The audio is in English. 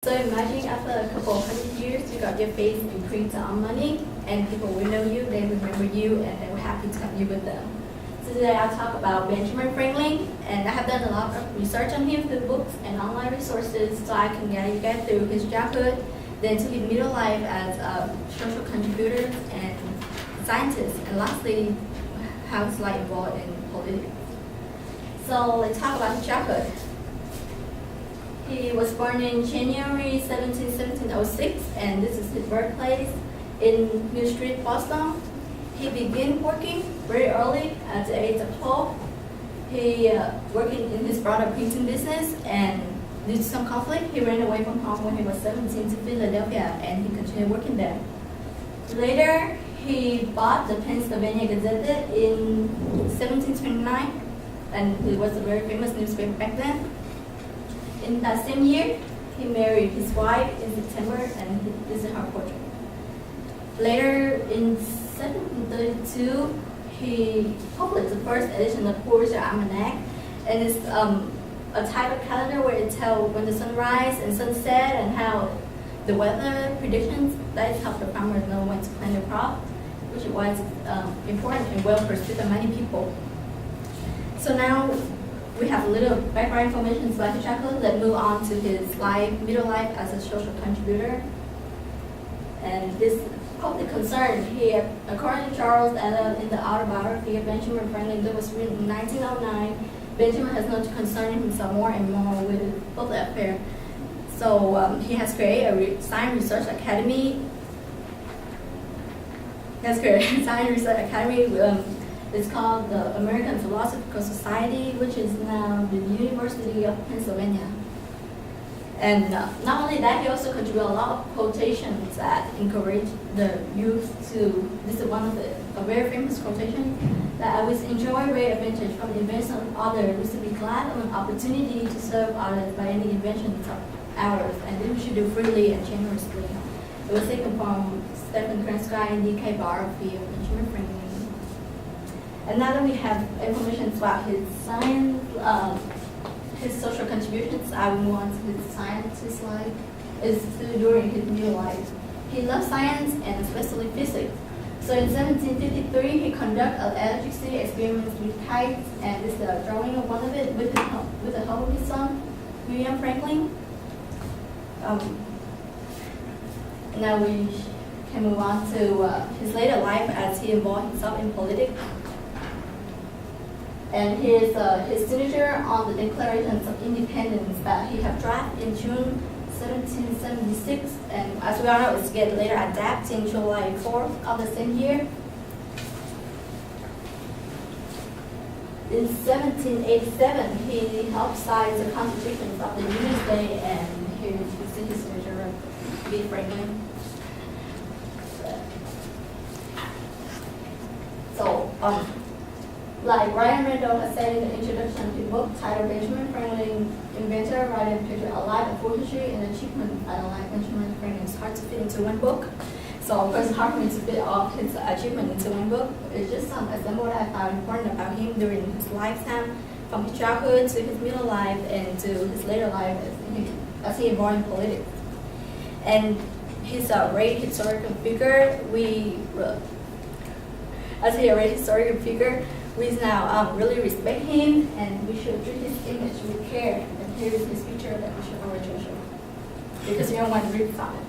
So imagine after a couple of 100 years, you got your face imprinted on money, and people will know you, they remember you, and they were happy to have you with them. So today I'll talk about Benjamin Franklin, and I have done a lot of research on him through books and online resources, so I can guide you guys through his childhood, then to his middle life as a social contributor and scientist, and lastly, how his life involved in politics. So let's talk about his childhood. He was born in January 1706, and this is his birthplace in New Street, Boston. He began working very early at the age of 12. He working in his brother printing business, and due to some conflict, he ran away from home when he was 17 to Philadelphia, and he continued working there. Later, he bought the Pennsylvania Gazette in 1729, and it was a very famous newspaper back then. In that same year, he married his wife in September, and this is her portrait. Later, in 1732, he published the first edition of Poor's Almanac, and it's a type of calendar where it tells when the sun rises and sunset and how the weather predictions. That help the farmers know when to plant their crop, which is why it's important and well perceived by many people. So now we have a little background information about his childhood. Let's move on to his middle life as a social contributor. And this public concern here, according to Charles Eliot in the autobiography of Benjamin Franklin that was written in 1909, Benjamin has known to concern himself more and more with the public affair. So he has created a science research academy. It's called the American Philosophical Society, which is now the University of Pennsylvania. And not only that, he also contributed a lot of quotations that encourage the youth to. This is one of a very famous quotation that I always enjoy great advantage from the invention of others. We should be glad of an opportunity to serve others by any inventions of ours, and this we should do freely and generously. It was taken from Stephen Krenski and D.K. biography of Benjamin Franklin. And now that we have information about his science, his social contributions, I will move on to his scientist life. Is during his middle life. He loved science and especially physics. So in 1753, he conducted electricity experiments with kites, and this is a drawing of one of it with the help of his son, William Franklin. Now we can move on to his later life as he involved himself in politics. And his signature on the Declarations of Independence that he had drafted in June 1776, and as we all know, it's get later adapted in July 4th of the same year. In 1787, he helped sign the Constitution of the United States, and here you see his signature of B. Franklin. So, like Ryan Randall has said in the introduction to the book titled Benjamin Franklin, Inventor, Writer, Picture, a Life of Full History and Achievement. I don't like Benjamin Franklin. It's hard to fit into one book. So of course it's hard for me to fit all his achievement into one book. It's just some example that I found important about him during his lifetime, from his childhood to his middle life and to his later life as he involved in politics. And he's a great historical figure. We now really respect him, and we should treat his image with care. And here is his picture that we should always treasure, because you don't want to read from it.